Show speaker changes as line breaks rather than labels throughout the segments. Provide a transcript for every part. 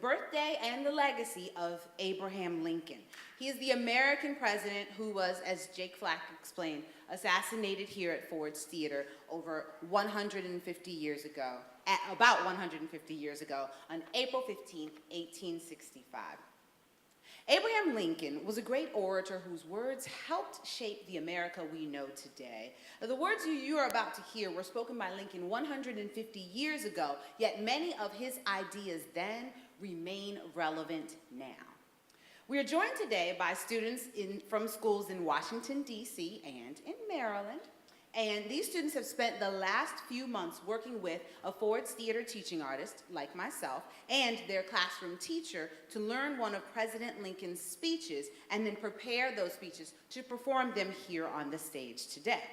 birthday and the legacy of Abraham Lincoln. He is the American president who was, as Jake Flack explained, assassinated here at Ford's Theater over 150 years ago, about 150 years ago, on April 15th, 1865. Abraham Lincoln was a great orator whose words helped shape the America we know today. The words you are about to hear were spoken by Lincoln 150 years ago, yet many of his ideas then remain relevant now. We are joined today by students from schools in Washington, D.C. and in Maryland. And these students have spent the last few months working with a Ford's Theater teaching artist, like myself, and their classroom teacher to learn one of President Lincoln's speeches and then prepare those speeches to perform them here on the stage today.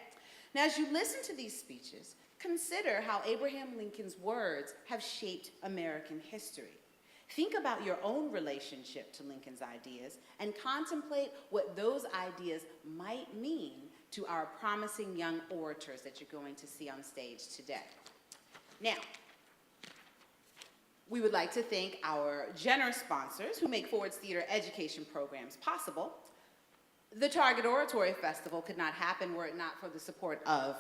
Now, as you listen to these speeches, consider how Abraham Lincoln's words have shaped American history. Think about your own relationship to Lincoln's ideas and contemplate what those ideas might mean to our promising young orators that you're going to see on stage today. Now, we would like to thank our generous sponsors who make Ford's Theater education programs possible. The Target Oratory Festival could not happen were it not for the support of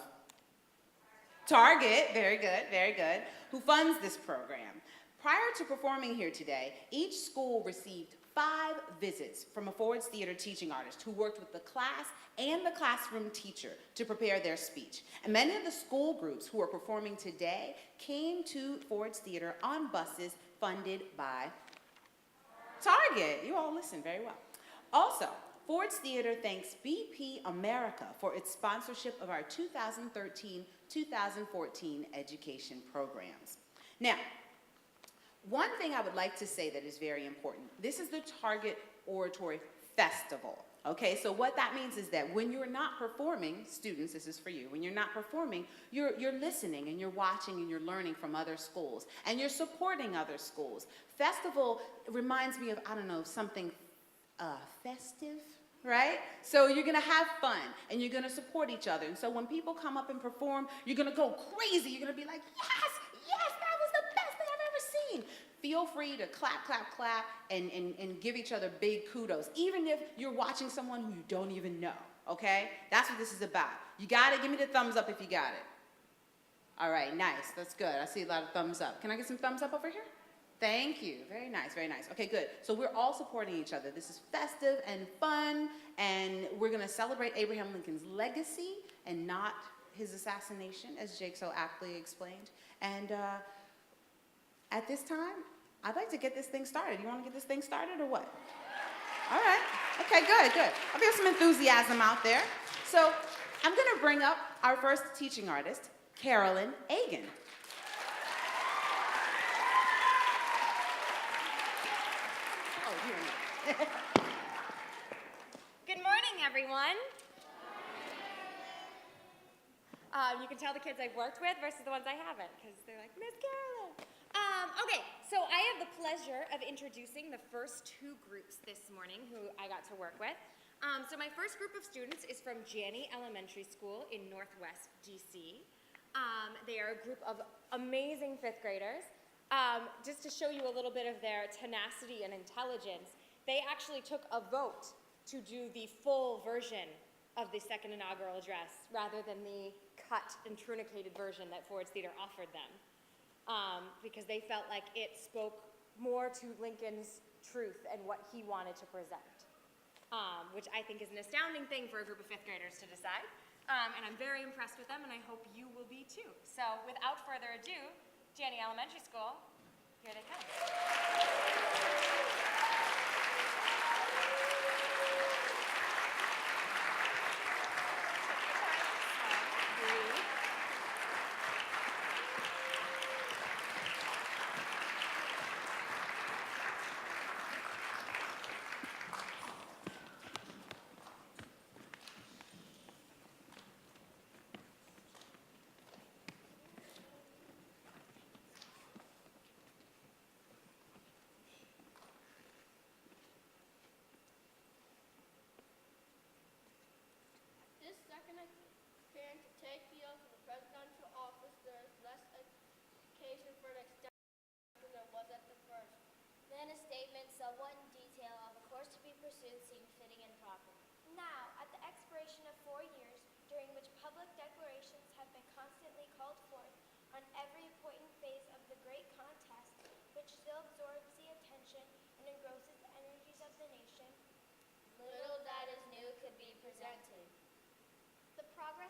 Target, very good, who funds this program. Prior to performing here today, each school received 5 visits from a Ford's Theater teaching artist who worked with the class and the classroom teacher to prepare their speech. And many of the school groups who are performing today came to Ford's Theater on buses funded by Target. You all listen very well. Also, Ford's Theater thanks BP America for its sponsorship of our 2013-2014 education programs. Now, one thing I would like to say that is very important, this is the Target Oratory Festival, okay? So what that means is that when you're not performing, students, this is for you, when you're not performing, you're listening and you're watching and you're learning from other schools and you're supporting other schools. Festival reminds me of, I don't know, something festive, right? So you're gonna have fun and you're gonna support each other. And so when people come up and perform, you're gonna go crazy. You're gonna be like, yes, that was the best thing I've ever seen. Feel free to clap, clap, clap, and give each other big kudos, even if you're watching someone who you don't even know, okay? That's what this is about. You got it? Give me the thumbs up if you got it. All right, nice, that's good. I see a lot of thumbs up. Can I get some thumbs up over here? Thank you, very nice, very nice. Okay, good. So we're all supporting each other. This is festive and fun, and we're gonna celebrate Abraham Lincoln's legacy and not his assassination, as Jake so aptly explained. And at this time, I'd like to get this thing started. You want to get this thing started or what? All right. Okay, good. I feel some enthusiasm out there. So I'm going to bring up our first teaching artist, Carolyn Agan. Oh, here.
Good morning, everyone. You can tell the kids I've worked with versus the ones I haven't, because they're like, Miss Carolyn. Okay, so I have the pleasure of introducing the first 2 groups this morning who I got to work with. So my first group of students is from Janney Elementary School in Northwest DC. They are a group of amazing 5th graders. Just to show you a little bit of their tenacity and intelligence, they actually took a vote to do the full version of the second inaugural address rather than the cut and truncated version that Ford's Theater offered them. Because they felt like it spoke more to Lincoln's truth and what he wanted to present, which I think is an astounding thing for a group of 5th graders to decide. And I'm very impressed with them, and I hope you will be too. So without further ado, Janney Elementary School, here they come.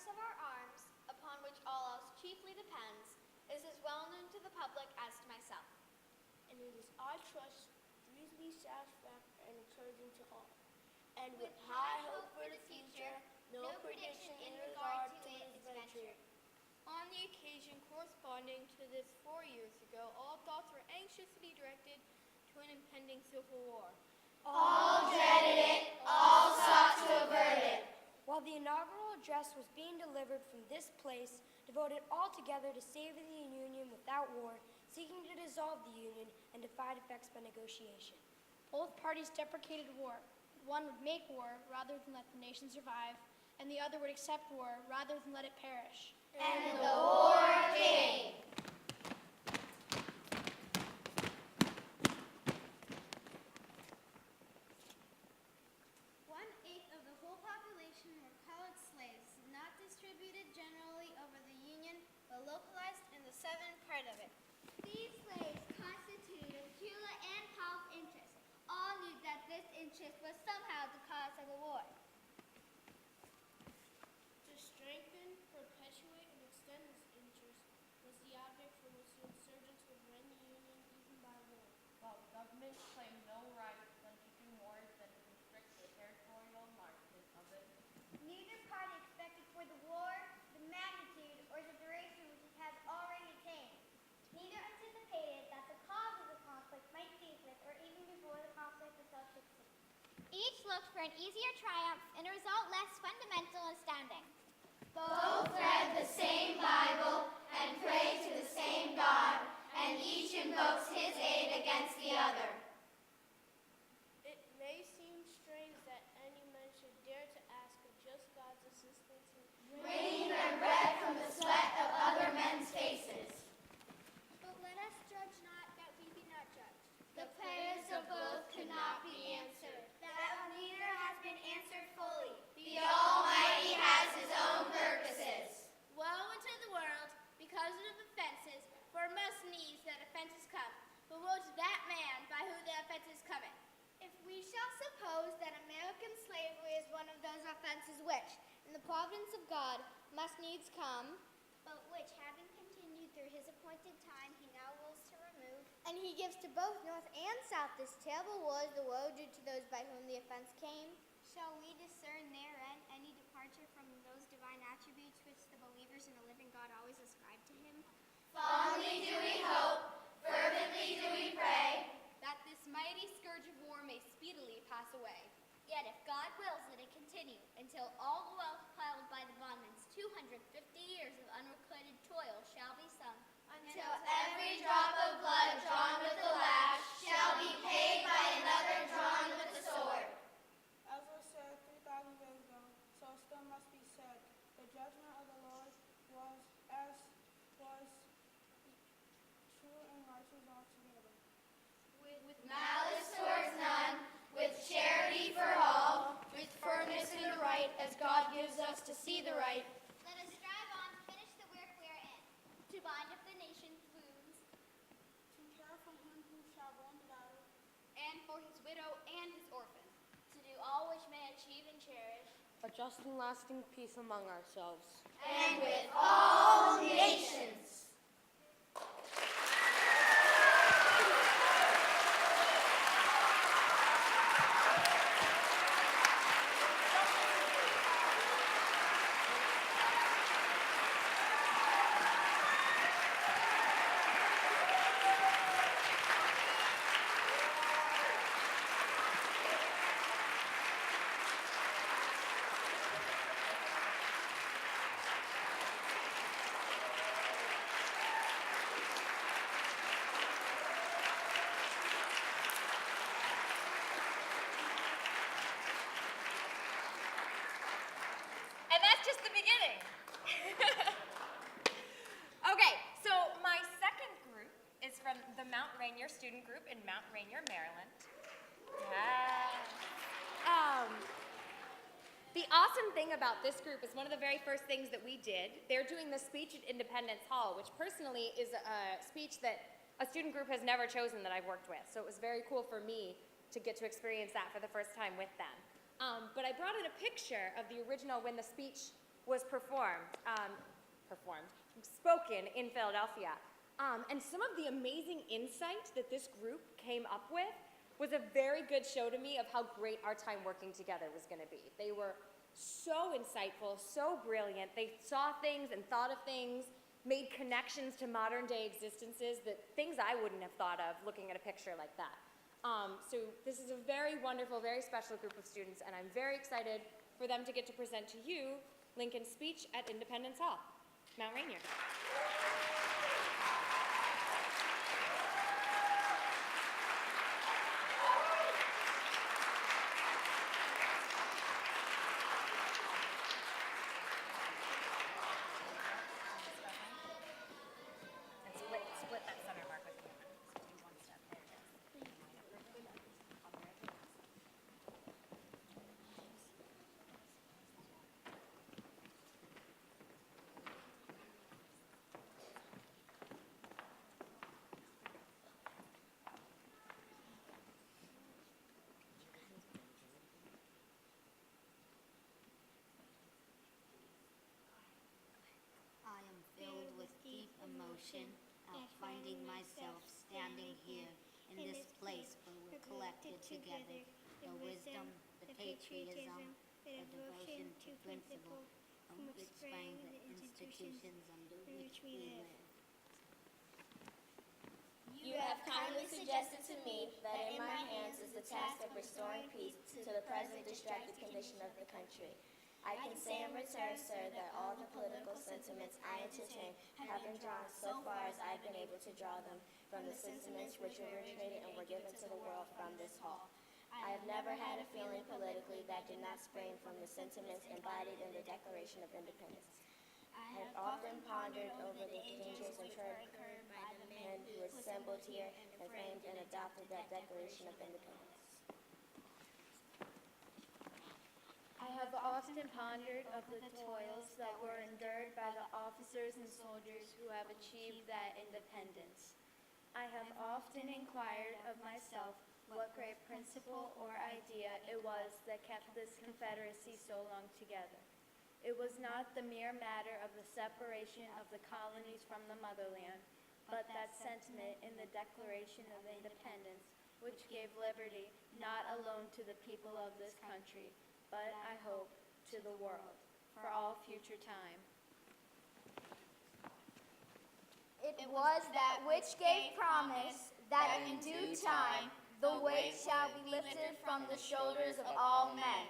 of our arms, upon which all else chiefly depends, is as well known to the public as to myself.
And it is our trust, reasonably satisfied and encouraging to all. And with high hope for the future, no prediction in regard to its venture.
On the occasion corresponding to this 4 years ago, all thoughts were anxiously directed to an impending civil war.
All dreaded it, all sought to avert it.
While the inaugural address was being delivered from this place, devoted altogether to saving the Union without war, seeking to dissolve the Union and to fight effects by negotiation.
Both parties deprecated war. One would make war rather than let the nation survive, and the other would accept war rather than let it perish.
And the war came.
One-eighth of the whole population were colored slaves, not distributed generally over the Union, but localized in the southern part of it. These slaves constituted Hewlett and Powell's interest. All knew that this interest was somehow the cause of the war.
To strengthen, perpetuate, and extend this interest was the object for which the insurgents would rend the Union even by war.
While the government claimed no right when to do more than to constrict the territorial market of it.
Neither party expected for the war the magnitude or the duration which it has already attained. Neither anticipated that the cause of the conflict might cease with or even before the conflict itself should cease. Each looked for an easier triumph and a result less fundamental and astounding.
Both read the same Bible and pray to the same God, and each invokes his aid against the other. It may seem strange that any man should dare to ask of just God's assistance in bringing their bread from the sweat of other men's faces.
But let us judge not that we be not judged. The prayers of both could not be answered. That of neither has been answered fully.
The Almighty has his own purposes.
Woe unto the world because of offenses, for it must needs that offenses come. But woe to that man by whom the offenses cometh. If we shall suppose that American slavery is one of those offenses which, in the providence of God, must needs come, but which, having continued through his appointed time, he now wills to remove, and he gives to both North and South this terrible woe as the woe due to those by whom the offense came, shall we discern therein any departure from those divine attributes which the believers in the living God always ascribe to him?
Fondly do we hope, fervently do we pray,
That this mighty scourge of war may speedily pass away. Yet if God wills that it continue until all the wealth piled by the bondman's 250 years of unrequited toil shall be sunk,
until every drop of blood drawn with the lash shall be paid by another drawn with the sword.
As was said 3,000 years ago, so still must be said. The judgment of the Lord was true and righteous altogether.
With malice towards none, with charity for all, with firmness in the right, as God gives us to see the right.
let us strive on to finish the work we are in, to bind up the nation's wounds,
To care for him who shall win the battle,
and for his widow and his orphan, to do all which may achieve and cherish,
A just and lasting peace among ourselves.
And with all nations.
And that's just the beginning. Okay, so my second group is from the Mount Rainier student group in Mount Rainier, Maryland. The awesome thing about this group is one of the very first things that we did, they're doing the speech at Independence Hall, which personally is a speech that a student group has never chosen that I've worked with. So it was very cool for me to get to experience that for the first time with them. But I brought in a picture of the original when the speech was spoken in Philadelphia. And some of the amazing insight that this group came up with was a very good show to me of how great our time working together was going to be. They were so insightful, so brilliant. They saw things and thought of things, made connections to modern day existences, that things I wouldn't have thought of looking at a picture like that. So this is a very wonderful, very special group of students, and I'm very excited for them to get to present to you Lincoln's speech at Independence Hall, Mount Rainier. Split that center mark with me. Do one step. There it is.
I am filled with deep emotion at finding myself standing here in this place where we're collected together. The wisdom, the patriotism, the devotion to principle from which sprang the institutions under which we live.
You have kindly suggested to me that in my hands is the task of restoring peace to the present distracted condition of the country. I can say in return, sir, that all the political sentiments I entertain have been drawn so far as I've been able to draw them from the sentiments which originated and were given to the world from this hall. I have never had a feeling politically that did not spring from the sentiments embodied in the Declaration of Independence. I have often pondered over the dangers incurred by the men who assembled here and framed and adopted that Declaration of Independence.
I have often pondered of the toils that were endured by the officers and soldiers who have achieved that independence. I have often inquired of myself what great principle or idea it was that kept this Confederacy so long together. It was not the mere matter of the separation of the colonies from the motherland, but that sentiment in the Declaration of Independence which gave liberty not alone to the people of this country, but I hope to the world, for all future time.
It was that which gave promise that in due time the weight shall be lifted from the shoulders of all men.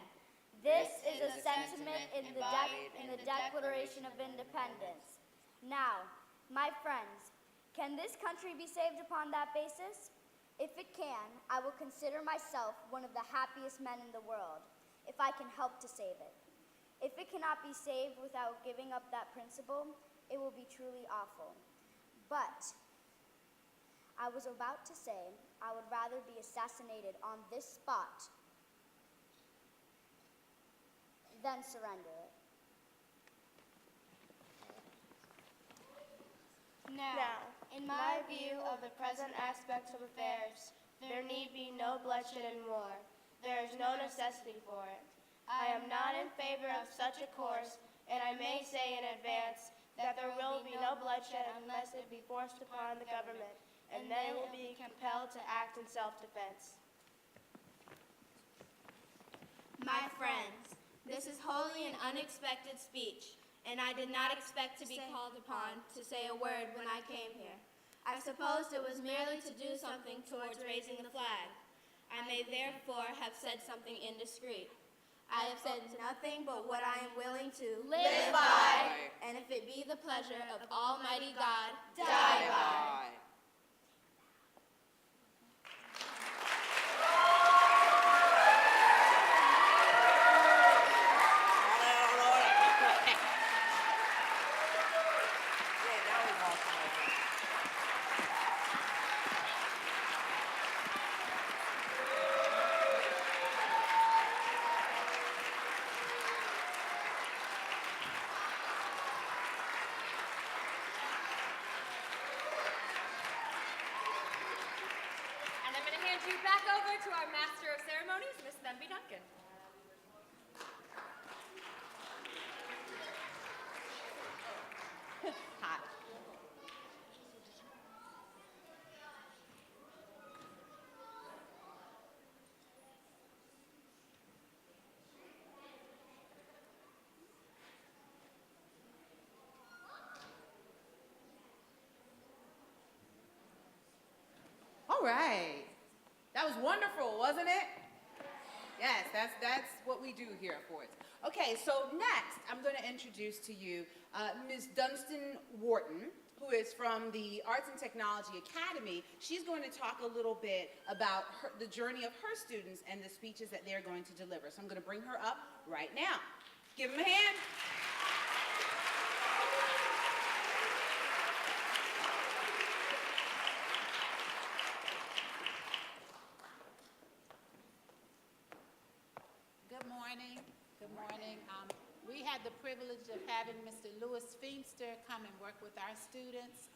This is a sentiment in the Declaration of Independence. Now, my friends, can this country be saved upon that basis? If it can, I will consider myself one of the happiest men in the world, if I can help to save it. If it cannot be saved without giving up that principle, it will be truly awful. But I was about to say I would rather be assassinated on this spot than surrender it.
Now, in my view of the present aspects of affairs, there need be no bloodshed and war. There is no necessity for it. I am not in favor of such a course, and I may say in advance that there will be no bloodshed unless it be forced upon the government, and then it will be compelled to act in self-defense.
My friends, this is wholly an unexpected speech, and I did not expect to be called upon to say a word when I came here. I supposed it was merely to do something towards raising the flag. I may therefore have said something indiscreet. I have said nothing but what I am willing to live by, and if it be the pleasure of Almighty God, die by.
Back over to our Master of Ceremonies, Miss Themby Duncan.
right. That was wonderful, wasn't it? Yes, that's what we do here at Ford's. Okay, so next I'm going to introduce to you Ms. Dunstan Wharton, who is from the Arts and Technology Academy. She's going to talk a little bit about the journey of her students and the speeches that they're going to deliver. So I'm going to bring her up right now. Give them a hand.
Good morning. Good morning. We had the privilege of having Mr. Louis Feimster come and work with our students.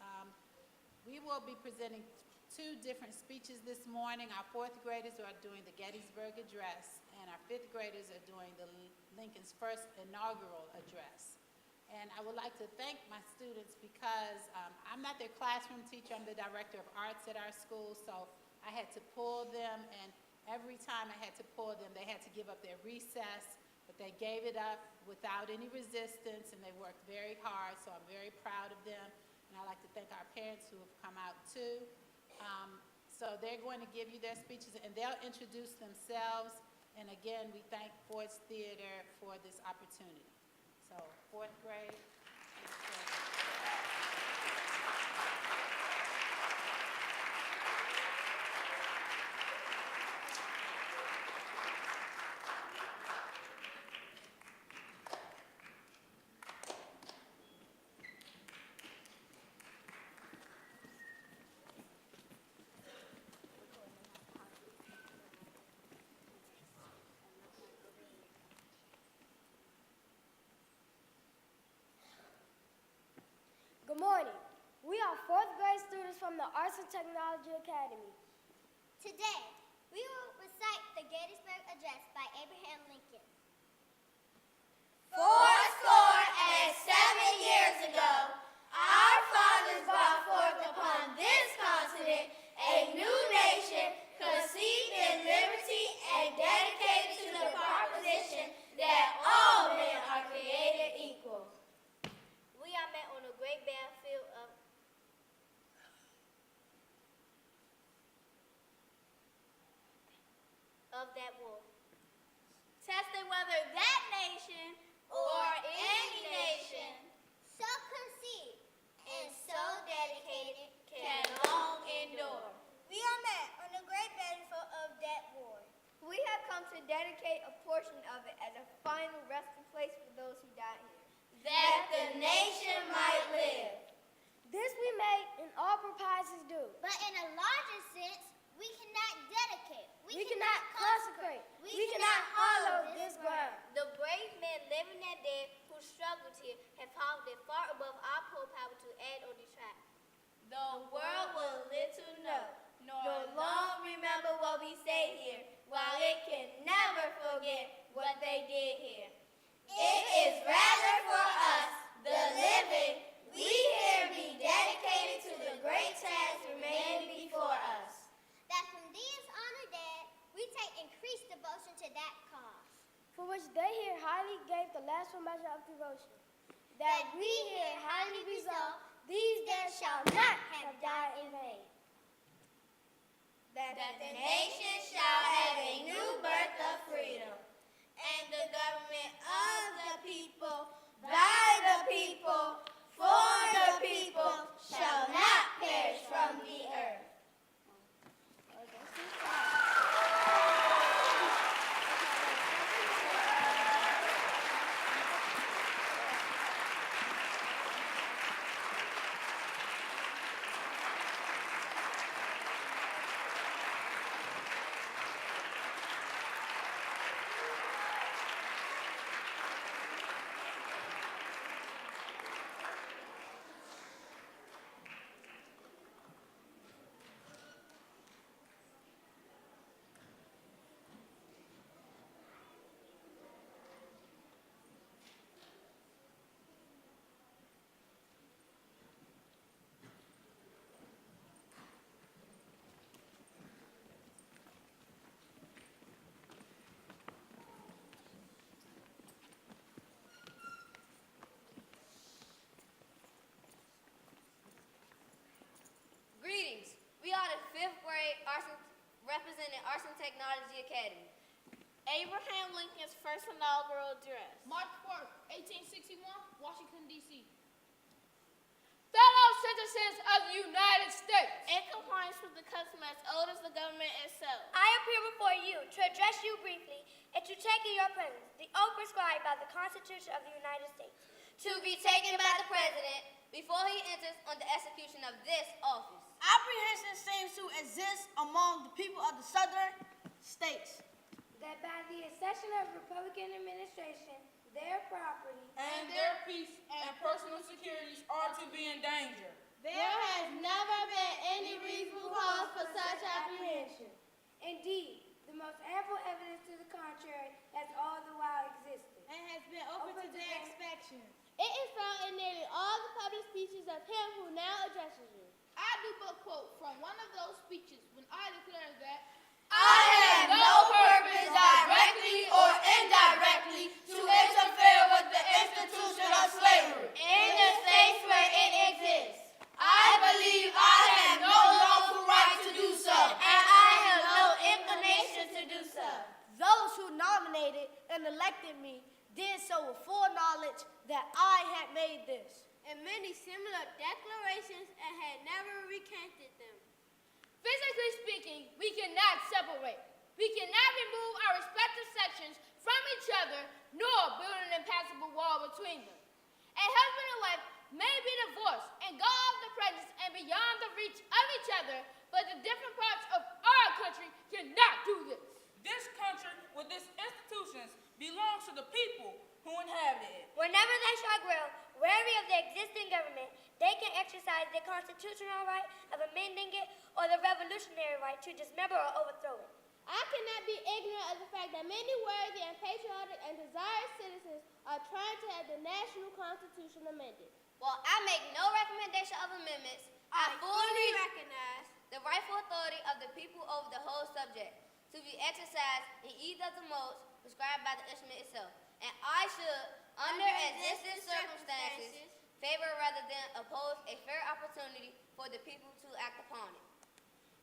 We will be presenting two different speeches this morning. Our fourth graders are doing the Gettysburg Address, and our fifth graders are doing the Lincoln's first inaugural address. And I would like to thank my students because I'm not their classroom teacher. I'm the director of arts at our school, so I had to pull them, and every time I had to pull them, they had to give up their recess, but they gave it up without any resistance, and they worked very hard, so I'm very proud of them. And I'd like to thank our parents who have come out too. So they're going to give you their speeches, and they'll introduce themselves. And again, we thank Ford's Theater for this opportunity. So, fourth grade.
Good morning. We are fourth grade students from the Arts and Technology Academy.
Today, we will recite the Gettysburg Address by Abraham Lincoln.
7 years ago, our fathers brought forth upon this continent a new nation conceived in liberty and dedicated to the proposition that all men are created equal.
We are met on a great battlefield of that war,
Testing whether that nation or any nation
so conceived and so dedicated
can long endure.
We are met on the great battlefield of that war.
We have come to dedicate a portion of it as a final resting place for those who died here.
That the nation might live.
This we may in all proprieties do.
But in a larger sense, we cannot dedicate.
We cannot consecrate. We cannot hollow this ground.
The brave men living that day who struggled here have found it far above our poor power to add or detract.
The world will little know, nor long remember what we say here, while it can never forget what they did here. It is rather for us, the living, we here be dedicated to the great task remaining before us.
That from these honored dead, we take increased devotion to that cause.
For which they here highly gave the last measure of devotion. That we here highly resolve, these dead shall not have died in vain.
That the nation shall have a new birth of freedom, and the government of the people, by the people, for the people, shall not perish from the earth.
representing Arts and Technology Academy.
Abraham Lincoln's first inaugural address.
March 4th, 1861, Washington, D.C.
Fellow citizens of the United States,
In compliance with the custom as old as the government itself.
I appear before you to address you briefly and to take in your presence the oath prescribed by the Constitution of the United States.
To be taken by the President before he enters on the execution of this office.
Apprehension seems to exist among the people of the southern states.
That by the accession of Republican administration, their property
And their peace and personal securities are to be in danger.
There has never been any reasonable cause for such apprehension.
Indeed, the most ample evidence to the contrary has all the while existed.
And has been open to their
inspection.
It is found in nearly all the public speeches of him who now addresses you.
I do but quote from one of those speeches when I declare that
I have no purpose directly or indirectly to interfere with the institution of slavery
In the states where it exists.
I believe I have no lawful right to do so.
And I have no inclination to do so.
Those who nominated and elected me did so with full knowledge that I had made this.
And many similar declarations and had never recanted them.
physically speaking, we cannot separate. We cannot remove our respective sections from each other, nor build an impassable wall between them. A husband and wife may be divorced and go off the premises and beyond the reach of each other, but the different parts of our country cannot do this.
This country with its institutions belongs to the people who inhabit it.
Whenever they shall grow weary of the existing government, they can exercise their constitutional right of amending it or the revolutionary right to dismember or overthrow it.
I cannot be ignorant of the fact that many worthy and patriotic and desirous citizens are trying to have the national constitution amended.
While I make no recommendation of amendments, I fully recognize the rightful authority of the people over the whole subject to be exercised in either of the modes prescribed by the instrument itself. And I should, under existing circumstances, favor rather than oppose a fair opportunity for the people to act upon it.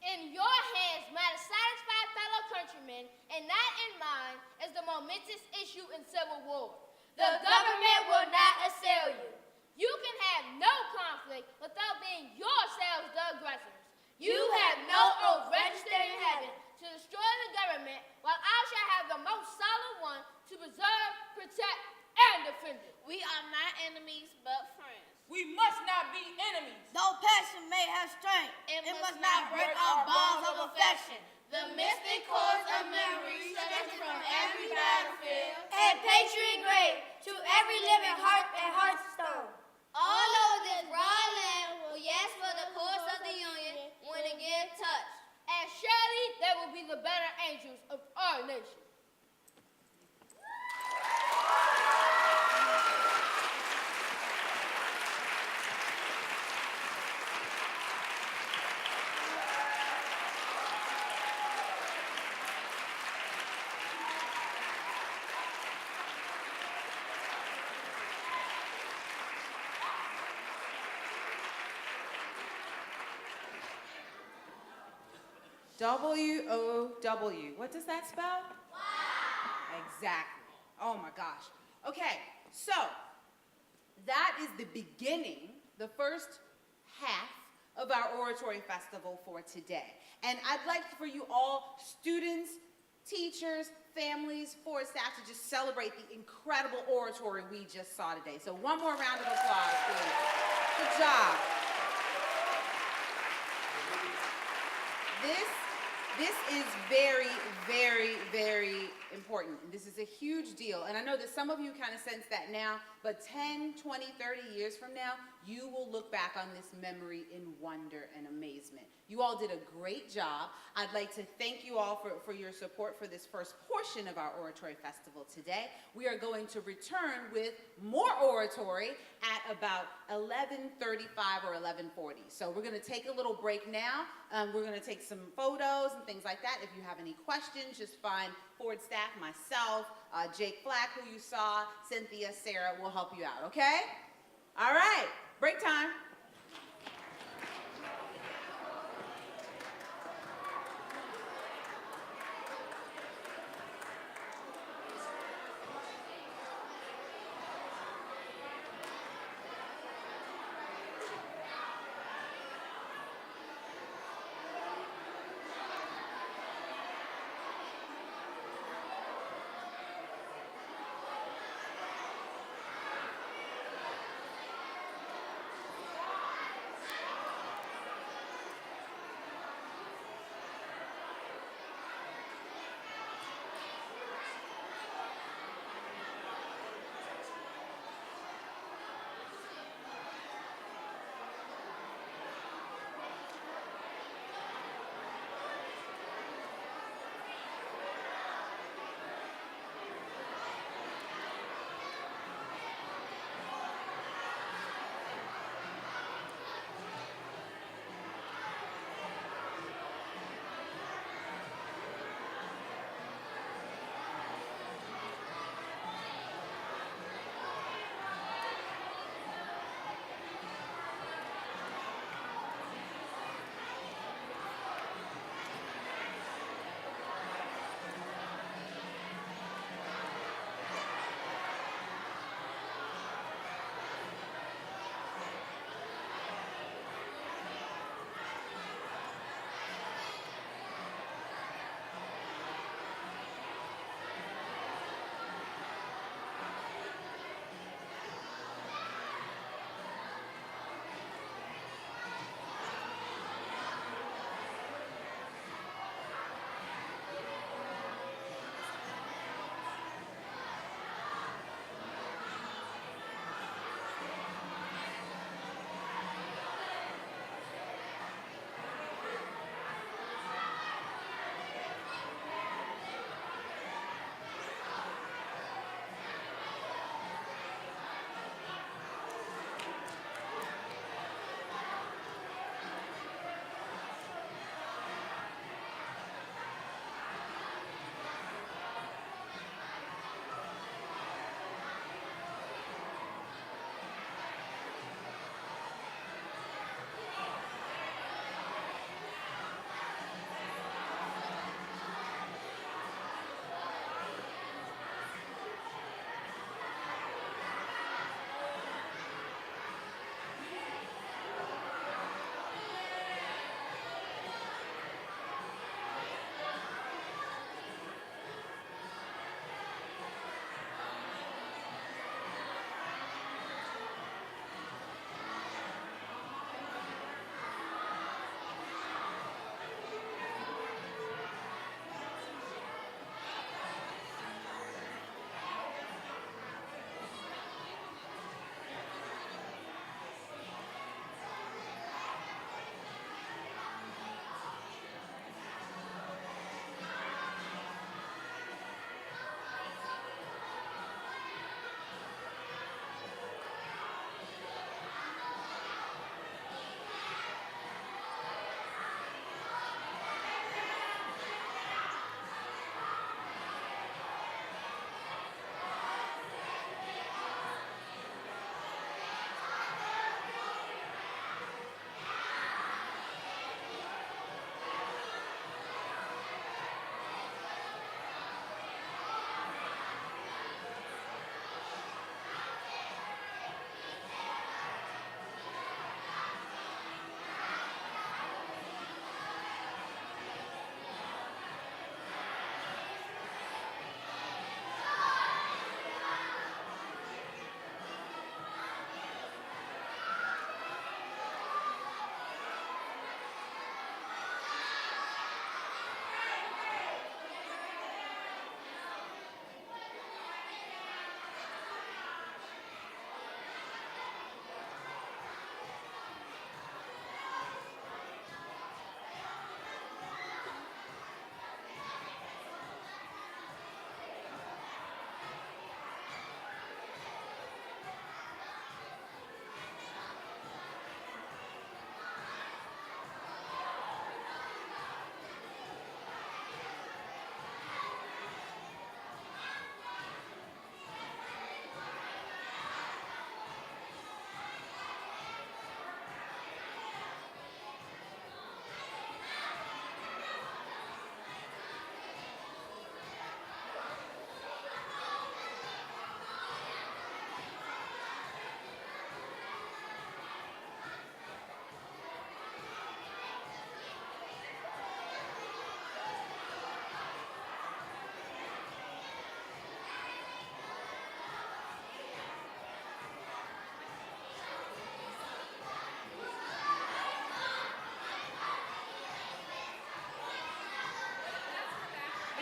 In your hands, my dissatisfied fellow countrymen, and not in mine, is the momentous issue in civil war. The government will not assail you. You can have no conflict without being yourselves the aggressors. You have no oath registered in heaven to destroy the government, while I shall have the most solemn one to preserve, protect, and defend it.
We are not enemies, but friends.
We must not be enemies.
Though passion may have strength,
It must not break our bonds of affection. The mystic cords of memory stretch from every battlefield
and patriot grave to every living heart and hearthstone.
All over this broad land will yes for the course of the Union when again touched.
And surely they will be the better angels of our nation.
W-O-W. What does that spell? Wow. Exactly. Oh my gosh. Okay, so that is the beginning, the first half of our Oratory Festival for today. And I'd like for you all, students, teachers, families, board staff, to just celebrate the incredible oratory we just saw today. So one more round of applause, please. Good job. This is very, very, very important. This is a huge deal. And I know that some of you kind of sense that now, but 10, 20, 30 years from now, you will look back on this memory in wonder and amazement. You all did a great job. I'd like to thank you all for your support for this first portion of our Oratory Festival today. We are going to return with more oratory at about 11:35 or 11:40. So we're going to take a little break now. We're going to take some photos and things like that. If you have any questions, just find board staff, myself, Jake Flack, who you saw, Cynthia, Sarah, will help you out, okay? All right, break time.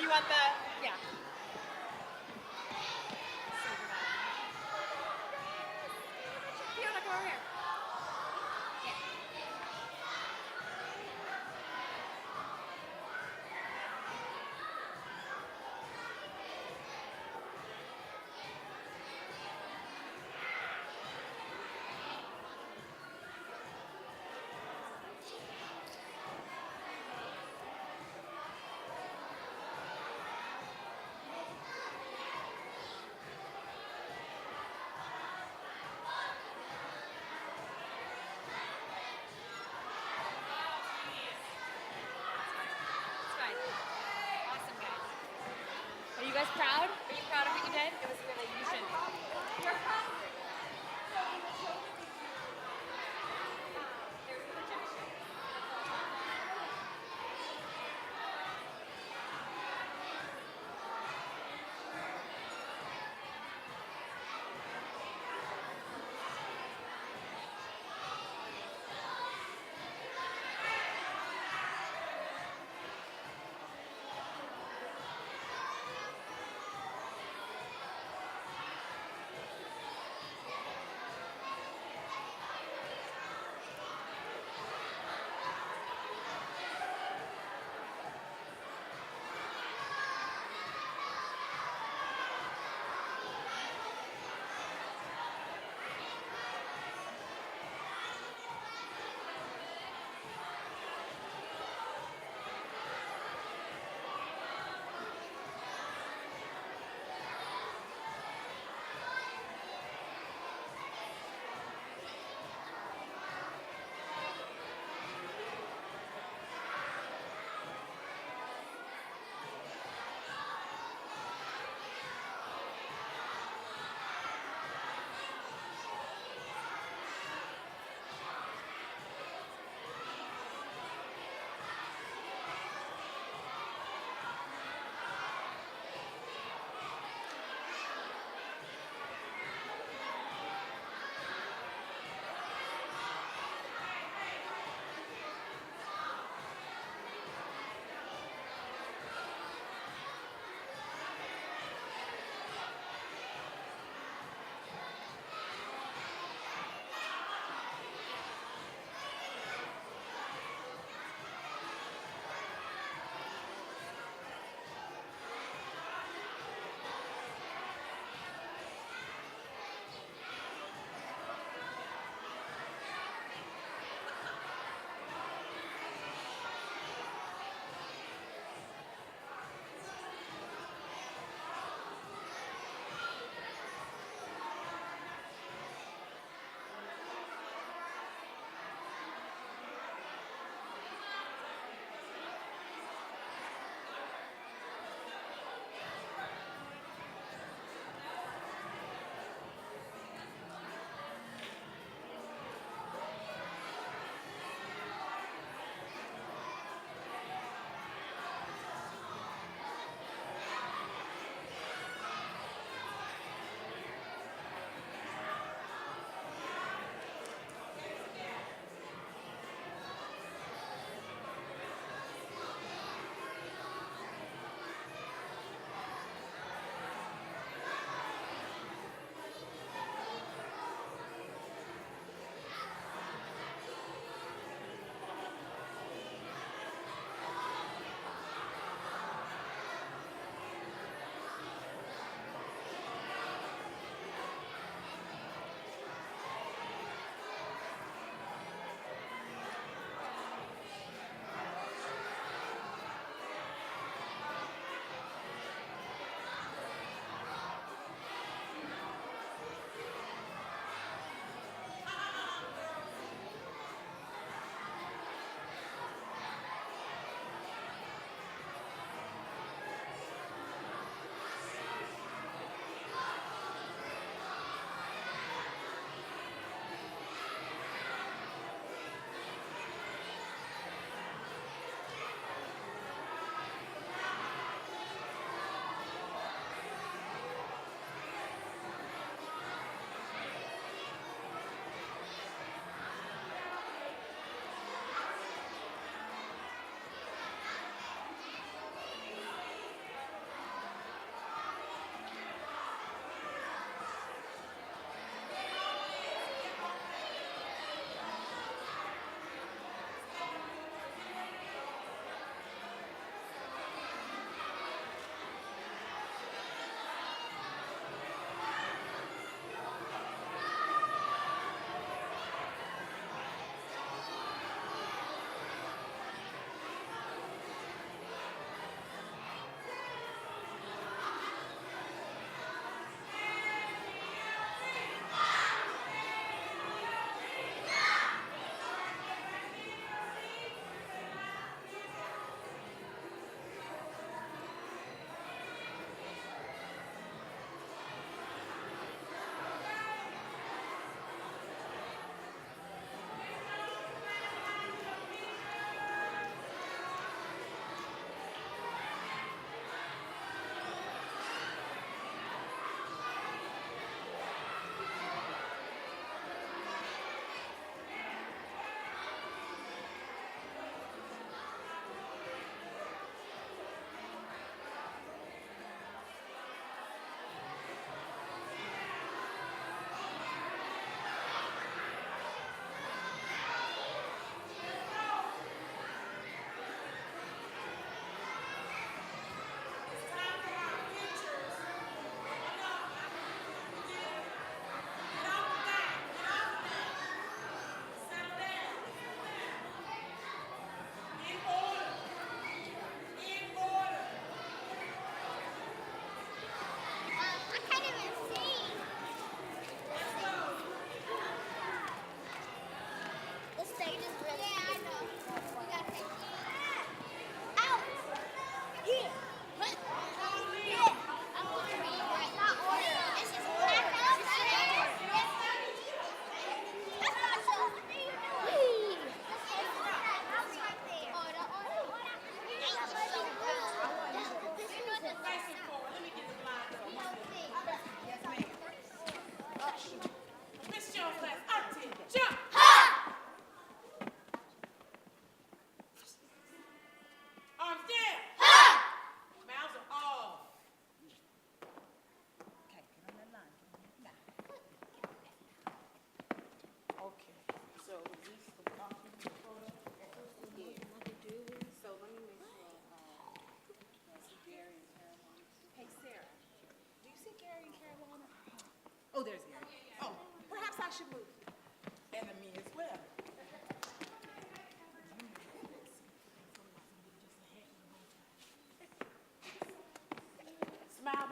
you want the, yeah. Fiona, come over here. It's fine. Awesome, guys. Are you guys proud? Are you proud of what you did? It was really, you should. You're proud.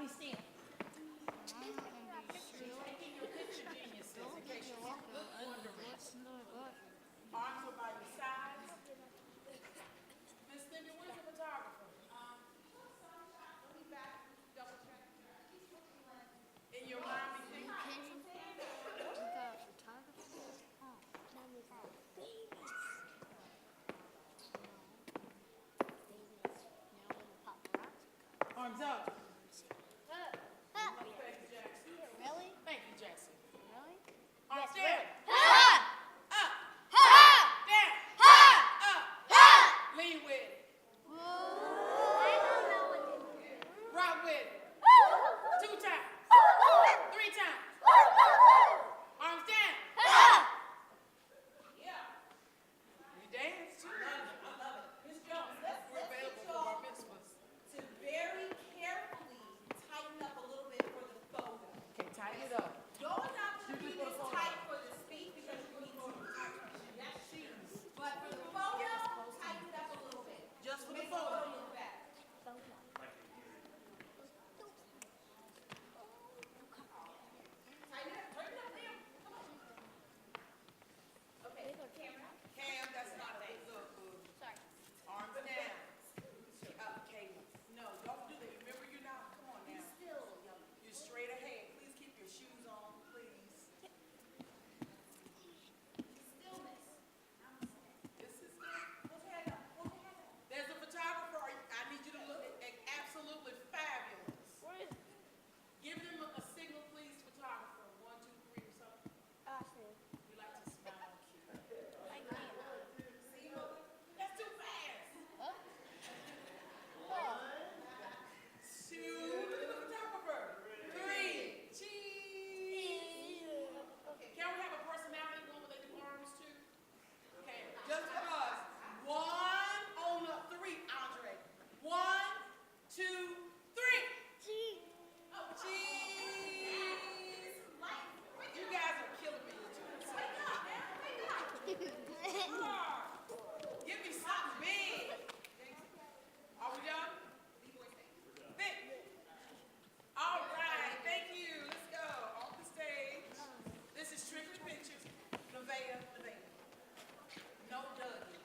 Everybody stand. Taking your picture, geniuses, in case you're wondering. Arms are by your sides. Miss Cindy, where's the photographer? Double check. In your mind, we think. Arms up. Thank you, Jackson.
Really?
Thank you, Jackson.
Really?
Arms down. Up. Down. Up. Lean with it. Rock with it. 2 times. 3 times. Arms down. Yeah. You dance too. I love it. Miss Jones, we're available for our mitzvahs.
To very carefully tighten up a little bit for the photo.
Okay, tighten it up.
Going up to be this tight for the speech because you need to
Yes, shoes.
but for the photo, tighten it up a little bit.
Just for the
Make the photo
photo.
look better. Tighten it up, Liam. Come on. Okay, Cam, that's not that good.
Sorry.
Arms down. Okay. No, don't do that. Remember, you're not. Come on now. You're straight ahead. Please keep your shoes on, please.
Stillness.
This is good. There's a photographer. I need you to look absolutely fabulous.
Where is
Give them a signal, please, photographer. 1, 2, 3 or something.
Austin?
We like to smile cute.
I can't.
See, that's too fast. 2, look at the photographer. 3, cheese. Can we have a personality one where they do arms too? Okay, just for us. 1 on the 3, Andre. 1, 2, 3.
Cheese.
Oh, cheese. You guys are killing me. Wake up, man. Wake up. Come on. Give me something big. Are we done? Thick. All right, thank you. Let's go. Off the stage. This is strictly pictures. Nevaeh. No Dougie.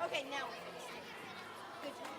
Okay, now. Good job.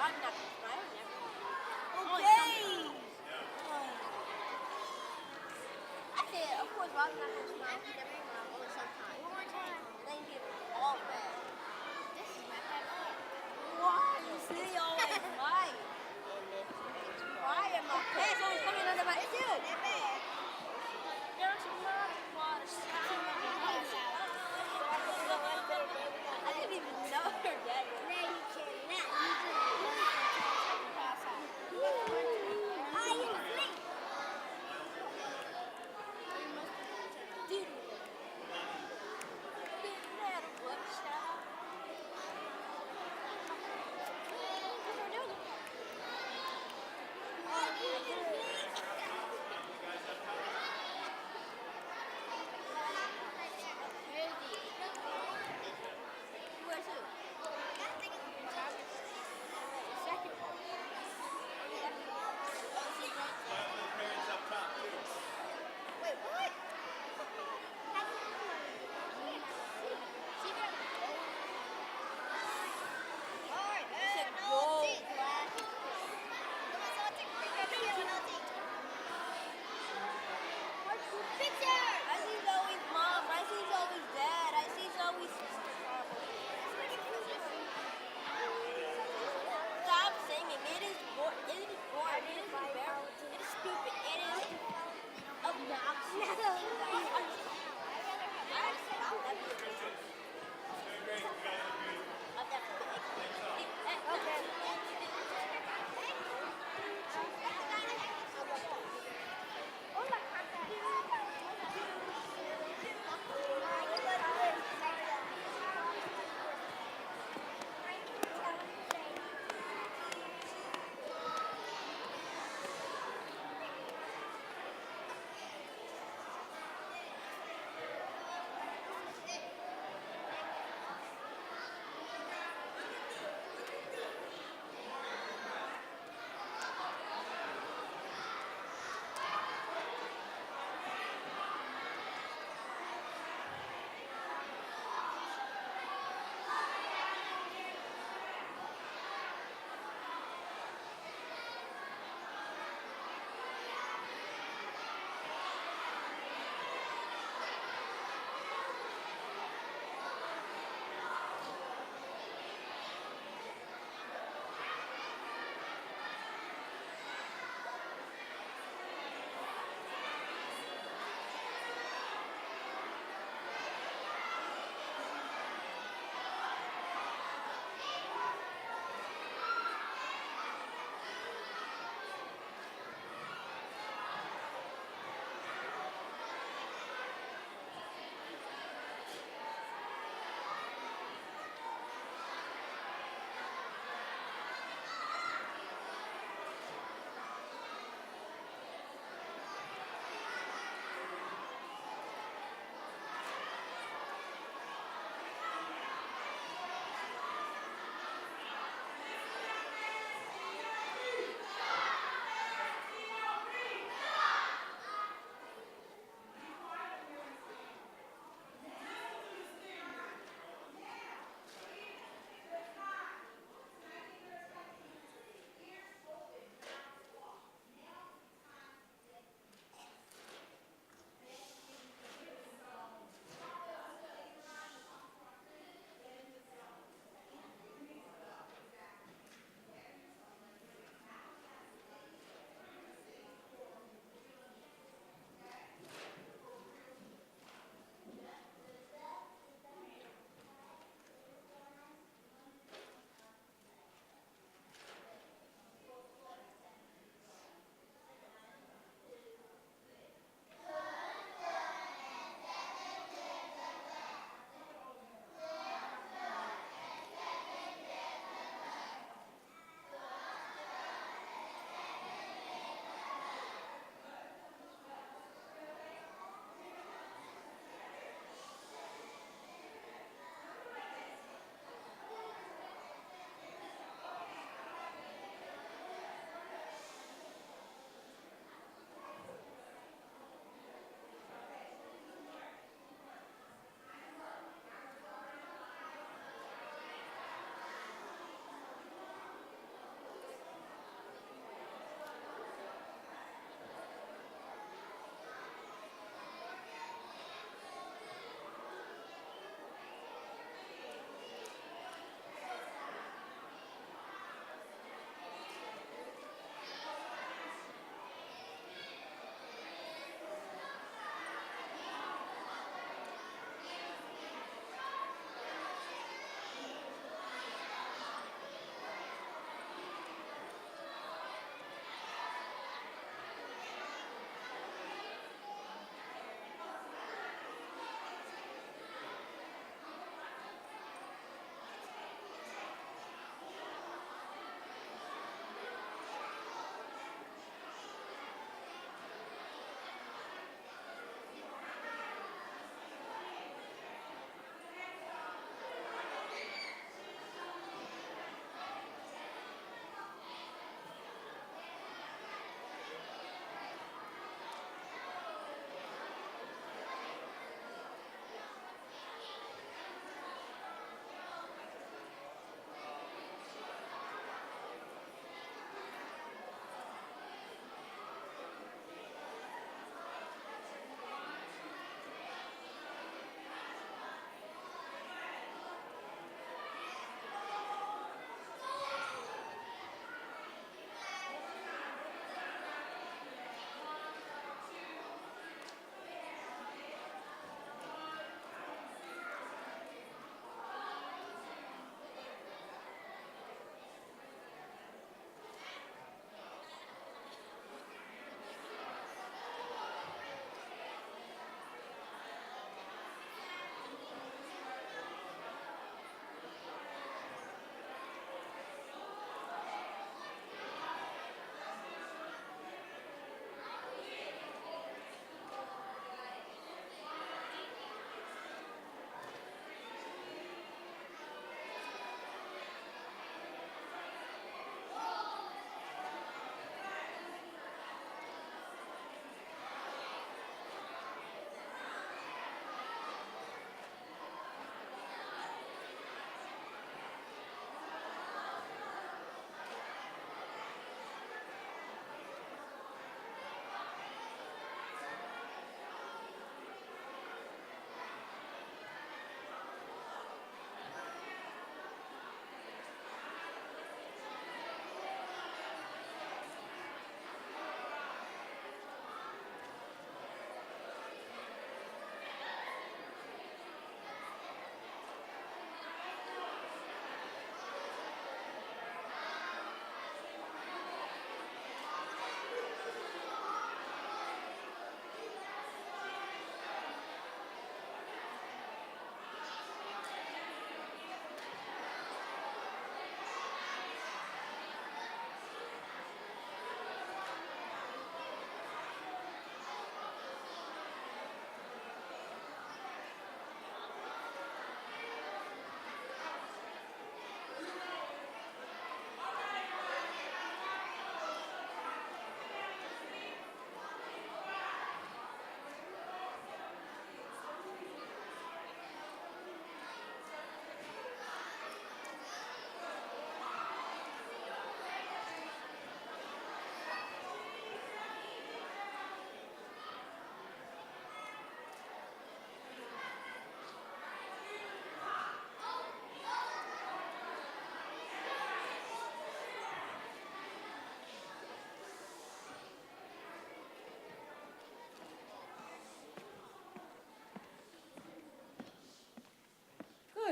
Bob's not gonna smile never.
Okay.
I said, of course, Bob's not gonna smile. He never smiles, only sometimes.
One more time.
Then you get all mad.
This is my favorite. Why? You see, you always right.
Why am I? Hey, someone's coming under my shield.
There's a lot of water.
I didn't even know her dad.
I am asleep.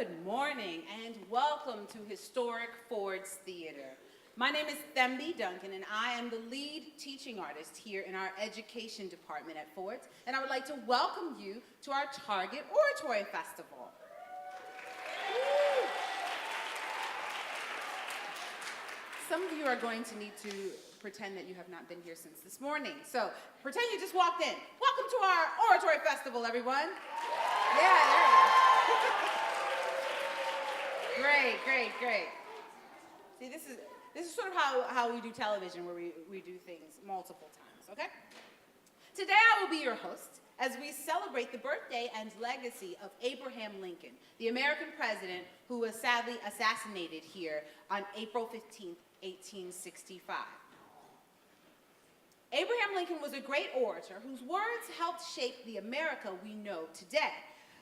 Good morning and welcome to historic Ford's Theater. My name is Thembi Duncan and I am the lead teaching artist here in our education department at Ford's, and I would like to welcome you to our Target Oratory Festival. Some of you are going to need to pretend that you have not been here since this morning. So pretend you just walked in. Welcome to our Oratory Festival, everyone. Yeah, there we go. Great. See, this is sort of how we do television, where we do things multiple times, okay? Today I will be your host as we celebrate the birthday and legacy of Abraham Lincoln, the American president who was sadly assassinated here on April 15th, 1865. Abraham Lincoln was a great orator whose words helped shape the America we know today.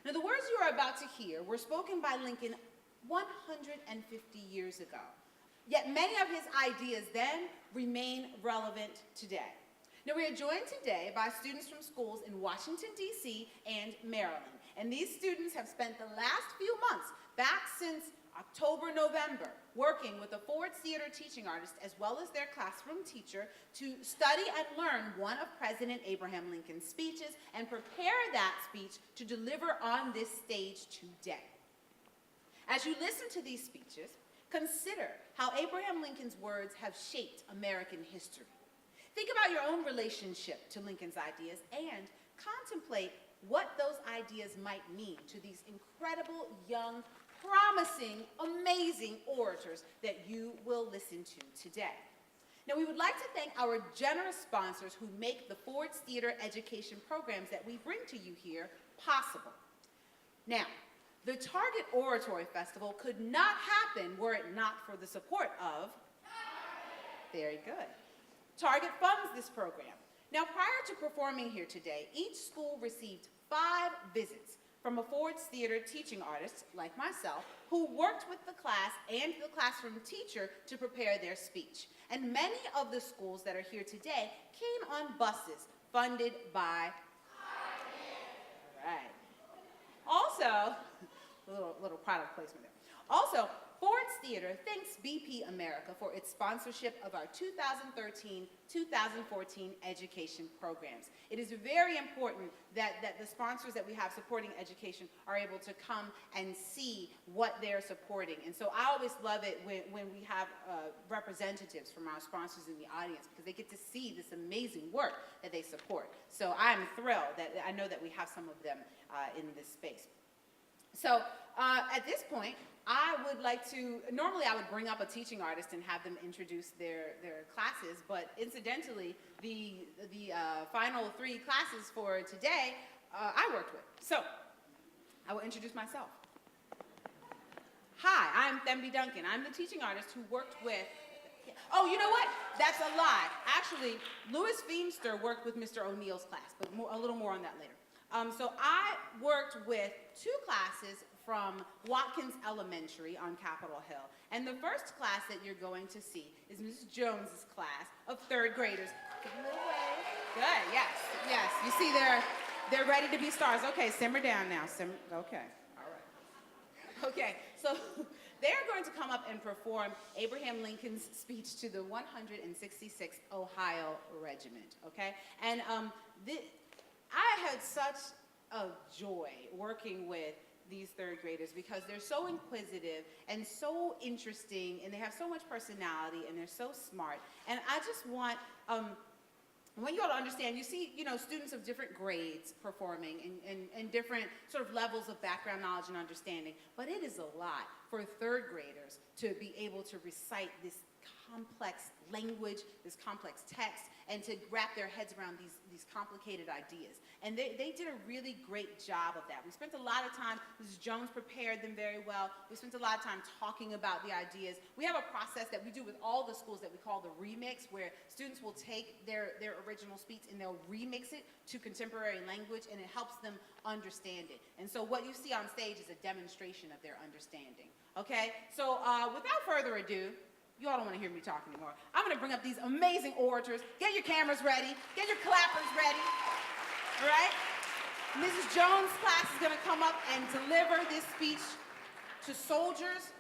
Now, the words you are about to hear were spoken by Lincoln 150 years ago. Yet many of his ideas then remain relevant today. Now, we are joined today by students from schools in Washington, D.C. and Maryland. And these students have spent the last few months, back since October, November, working with a Ford's Theater teaching artist as well as their classroom teacher to study and learn one of President Abraham Lincoln's speeches and prepare that speech to deliver on this stage today. As you listen to these speeches, consider how Abraham Lincoln's words have shaped American history. Think about your own relationship to Lincoln's ideas and contemplate what those ideas might mean to these incredible, young, promising, amazing orators that you will listen to today. Now, we would like to thank our generous sponsors who make the Ford's Theater education programs that we bring to you here possible. Now, the Target Oratory Festival could not happen were it not for the support of Target. Very good. Target funds this program. Now, prior to performing here today, each school received 5 visits from a Ford's Theater teaching artist, like myself, who worked with the class and the classroom teacher to prepare their speech. And many of the schools that are here today came on buses funded by Target. All right. Also, a little product placement there. Also, Ford's Theater thanks BP America for its sponsorship of our 2013-2014 education programs. It is very important that the sponsors that we have supporting education are able to come and see what they're supporting. And so I always love it when we have representatives from our sponsors in the audience, because they get to see this amazing work that they support. So I'm thrilled that I know that we have some of them in this space. So at this point, I would like to, normally I would bring up a teaching artist and have them introduce their classes, but incidentally, the final 3 classes for today, I worked with. So, I will introduce myself. Hi, I'm Thembi Duncan. I'm the teaching artist who worked with, oh, you know what? That's a lie. Actually, Louis Feemster worked with Mr. O'Neill's class, but a little more on that later. So I worked with 2 classes from Watkins Elementary on Capitol Hill. And the first class that you're going to see is Mrs. Jones's class of 3rd graders. Good, yes. You see they're ready to be stars. Okay, simmer down now. Okay, all right. Okay, so they're going to come up and perform Abraham Lincoln's speech to the 166th Ohio Regiment, okay? And I had such a joy working with these 3rd graders because they're so inquisitive and so interesting, and they have so much personality, and they're so smart. And I just want you all to understand, you see, students of different grades performing and different sort of levels of background knowledge and understanding, but it is a lot for 3rd graders to be able to recite this complex language, this complex text, and to wrap their heads around these complicated ideas. And they did a really great job of that. We spent a lot of time, Mrs. Jones prepared them very well. We spent a lot of time talking about the ideas. We have a process that we do with all the schools that we call the remix, where students will take their original speech and they'll remix it to contemporary language, and it helps them understand it. And so what you see on stage is a demonstration of their understanding. Okay? So without further ado, you all don't want to hear me talk anymore. I'm going to bring up these amazing orators. Get your cameras ready. Get your clappers ready. All right? Mrs. Jones' class is going to come up and deliver this speech to soldiers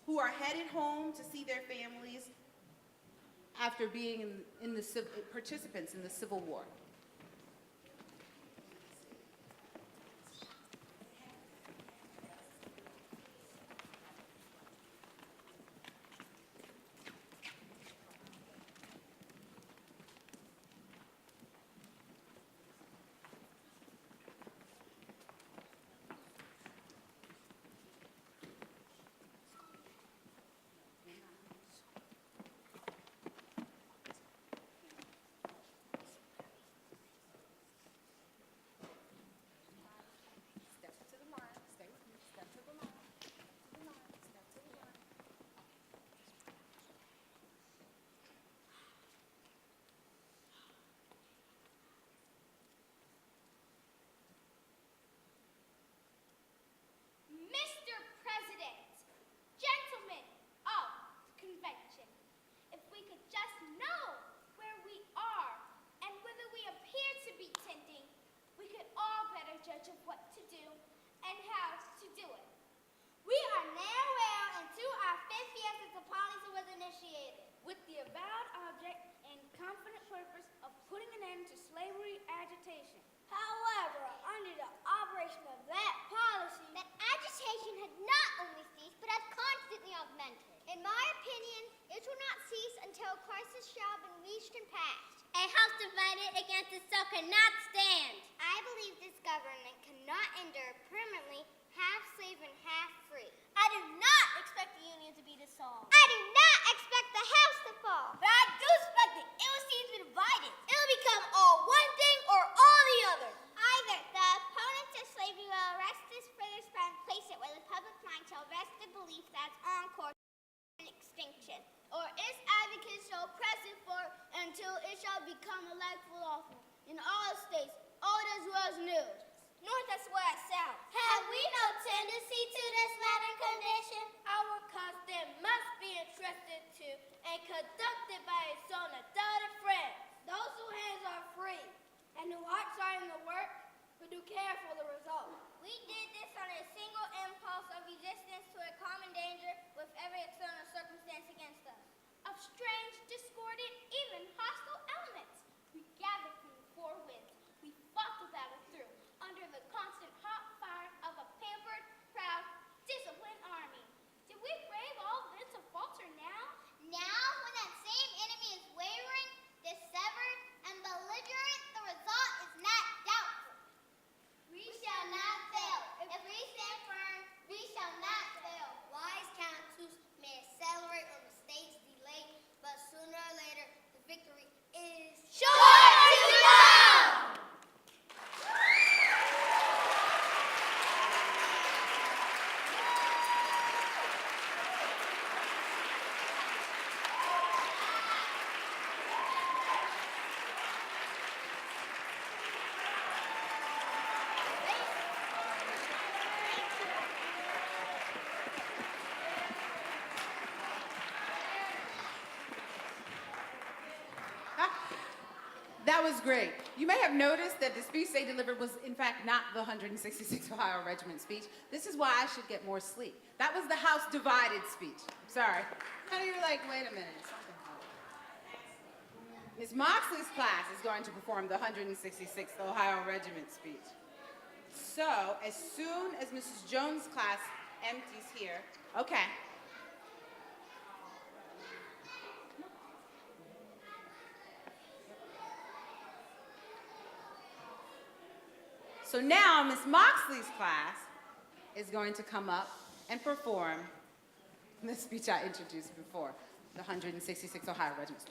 who are headed home to see their families after being participants in the Civil War.
Mr. President, gentlemen of the convention, if we could just know where we are and whether we appear to be tending, we could all better judge of what to do and how to do it.
We are now well into our 5th year since the policy was initiated,
with the avowed object and confident purpose of putting an end to slavery agitation.
However, under the operation of that policy, that agitation had not only ceased, but has constantly augmented. In my opinion, it will not cease until a crisis shall have been reached and passed. A house divided against itself cannot stand. I believe this government cannot endure permanently half slave and half free. I do not expect the Union to be dissolved. I do not expect the house to fall. But I do expect it. It will cease to be divided. It will become all one thing or all the other. Either the opponents of slavery will arrest this further spread and place it where the public mind shall rest the belief that it's on course for extinction, or its advocates shall press it for until it shall become alike lawful in all states, old as well as new. North as well as south. Have we no tendency to this latter condition? Our custom must be entrusted to and conducted by its own adopted friends. Those whose hands are free and whose hearts are in the work, who do care for the result. We did this on a single impulse of resistance to a common danger with every external circumstance against us. Of strange, discordant, even hostile elements. We gathered from the four winds. We fought the battle through under the constant hot fire of a pampered, proud, disciplined army. Did we brave all this to falter now? Now, when that same enemy is wavering, dissevered, and belligerent, the result is not doubtful. We shall not fail. If we stand firm, we shall not fail. Wise counsels may accelerate or mistakes delay, but sooner or later, the victory is sure to come.
That was great. You may have noticed that the speech they delivered was, in fact, not the 166th Ohio Regiment speech. This is why I should get more sleep. That was the House divided speech. Sorry. And you were like, wait a minute. Ms. Moxley's class is going to perform the 166th Ohio Regiment speech. So, as soon as Mrs. Jones' class empties here, okay. So now Ms. Moxley's class is going to come up and perform the speech I introduced before, the 166th Ohio Regiment.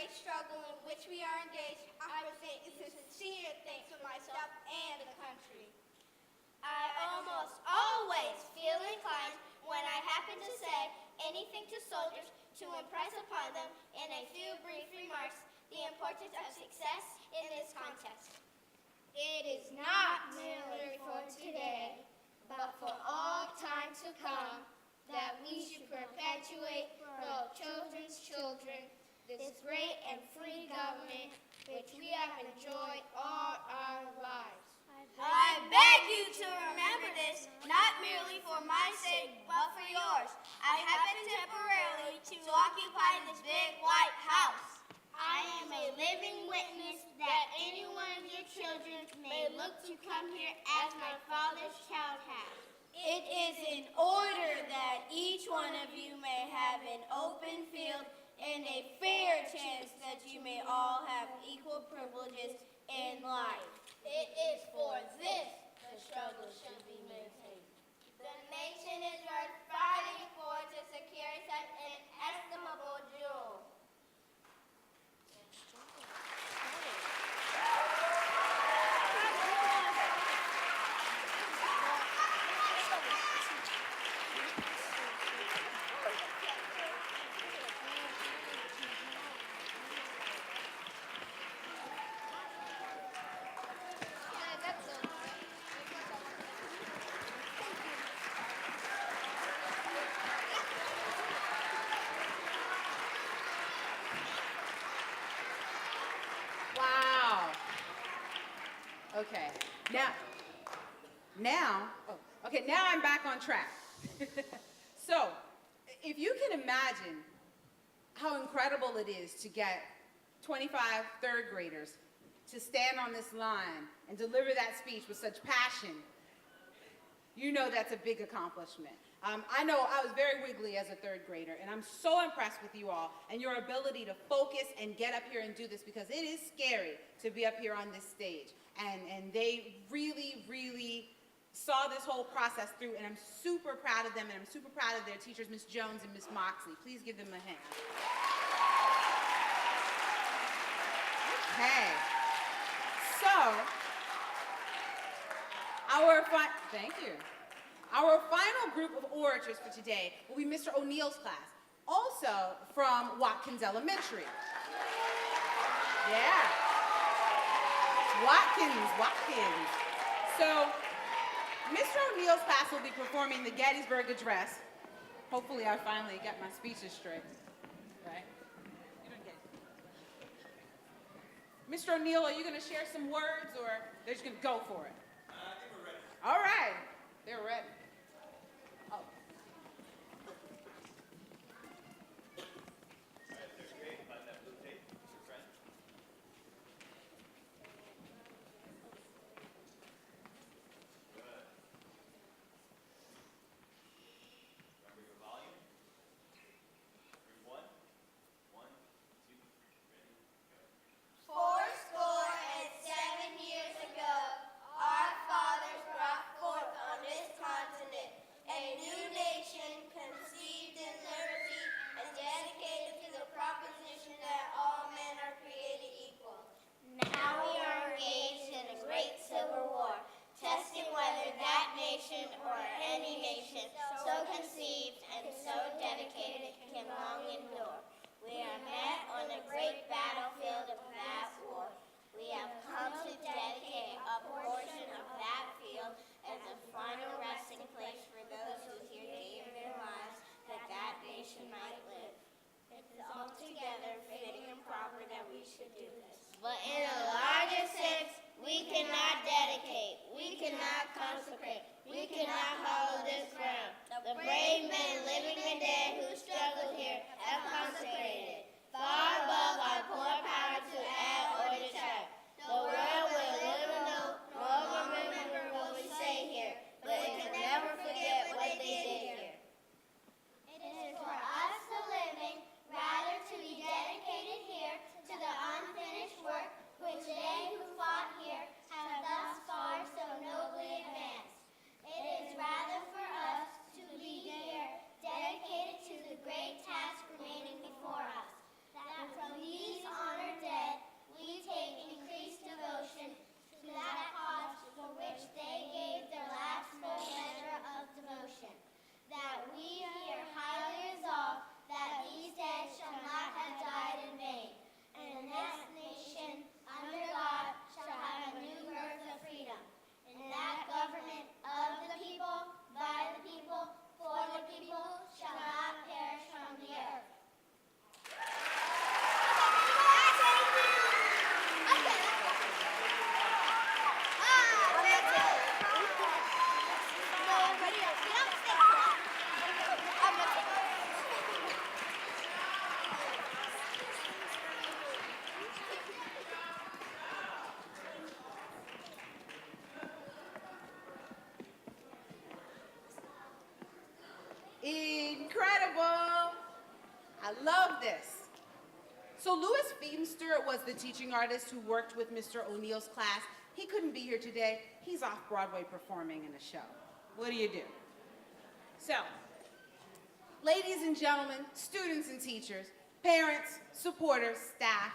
great struggle in which we are engaged, I present sincere thanks for myself and the country. I almost always feel inclined when I happen to say anything to soldiers to impress upon them in a few brief remarks the importance of success in this contest. It is not merely for today, but for all time to come, that we should perpetuate for our children's children this great and free government which we have enjoyed all our lives. I beg you to remember this, not merely for my sake, but for yours. I happen temporarily to occupy this big white house. I am a living witness that any one of your children may look to come here as my father's child has. It is in order that each one of you may have an open field and a fair chance that you may all have equal privileges in life. It is for this the struggle should be maintained. The nation is worth fighting for to secure such an estimable jewel.
Wow. Okay. Now I'm back on track. So, if you can imagine how incredible it is to get 25 third graders to stand on this line and deliver that speech with such passion, you know that's a big accomplishment. I know I was very wiggly as a third grader, and I'm so impressed with you all and your ability to focus and get up here and do this, because it is scary to be up here on this stage. And they really, really saw this whole process through, and I'm super proud of them, and I'm super proud of their teachers, Miss Jones and Miss Moxley. Please give them a hand. Okay. So, thank you. Our final group of orators for today will be Mr. O'Neill's class, also from Watkins Elementary. Yeah. Watkins. So, Mr. O'Neill's class will be performing the Gettysburg Address. Hopefully I finally get my speeches straight, right? You don't get it. Mr. O'Neill, are you going to share some words, or they're just going to go for it?
I think we're ready.
All right. They're ready. Oh.
All right, third grade, find that blue tape, your friend. Good. Remember your volume? Group one. 1, 2, ready, go.
7 years ago, our fathers brought forth on this continent
I love this. So Louis Feemster was the teaching artist who worked with Mr. O'Neill's class. He couldn't be here today. He's off Broadway performing in a show. What do you do? So, ladies and gentlemen, students and teachers, parents, supporters, staff,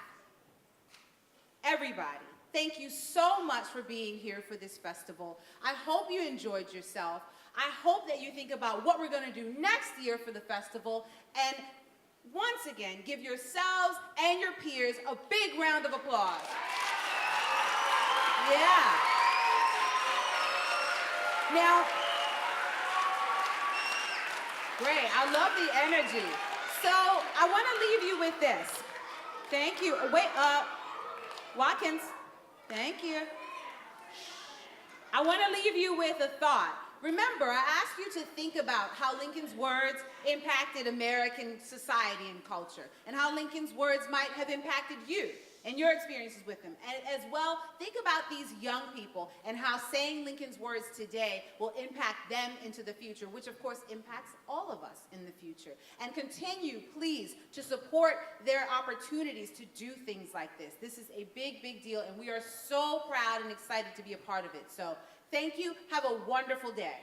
everybody, thank you so much for being here for this festival. I hope you enjoyed yourself. I hope that you think about what we're going to do next year for the festival, and once again, give yourselves and your peers a big round of applause. Yeah. Now, great, I love the energy. So I want to leave you with this. Thank you. Wait, Watkins, thank you. I want to leave you with a thought. Remember, I asked you to think about how Lincoln's words impacted American society and culture, and how Lincoln's words might have impacted you and your experiences with him. And as well, think about these young people and how saying Lincoln's words today will impact them into the future, which of course impacts all of us in the future. And continue, please, to support their opportunities to do things like this. This is a big, big deal, and we are so proud and excited to be a part of it. So thank you. Have a wonderful day.